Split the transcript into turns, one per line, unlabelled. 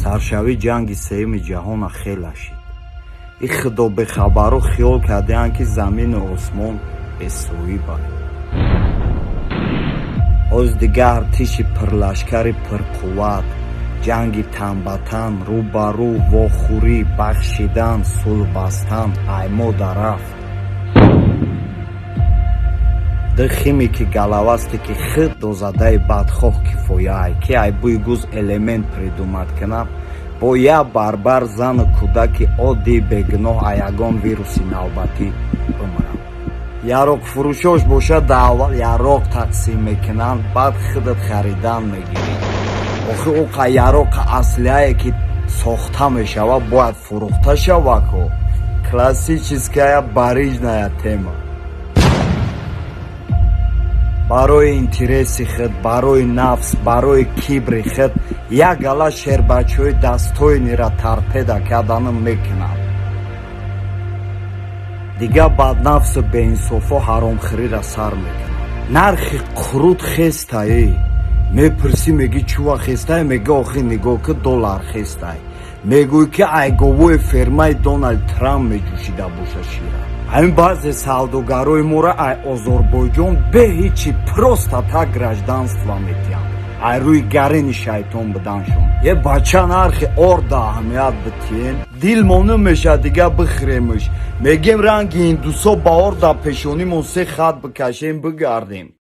саршави ҷанги сеюми ҷаҳона хела шид. И худобехабаро хиёл карданд ки замину осмон бесоҳиб аст. ҳоз дигар артиши пирлашкари пирқувват, ҷанги танбатан, рӯ ба рӯ, вохӯрӣ, бахшидан, сулҳ бастан аймода рафт. дихими ки галавасте ки хид дозадаи бадхоҳ кифояй ки айбӯи гуз элемент придумад кунад, бо як барбар зану кӯдаки оддии бегуноҳ а ягон вируси навбатӣ бимиранд. Яроқфурӯшош бошад, дар аввал яроқ тақсим мекунанд, баъд худат харидан мегирӣ. охир оқа яроқа аслие ки сохта мешавад бояд фурӯхта шавад. Классическая барижная тема. барои интереси худ, барои нафс, барои кибри худ як гала шербачҳои дастойниро торпеда кардану мекунад. дигар баднафсу беинсофо ҳаромхӯриро сар мекунад. нархи қурут хестае? мепурсӣ, меги чува хестае? меги охир нигоҳ ки доллар хестае. мегӯй ки айговои фермаи Дональд Трамп меҷӯшида боша шира. ҳамин баъзе савдогарои моро ай Озарбойҷон бе ҳичи просто так гражданство метиҳанд. ай рӯи гарини шайтон буданшон. е бача нархи орда аҳамият битиен. дил мону мешад дига бихӯремш. мегем ранги индусо ба орда пешонимон се хат бикашем бигардем.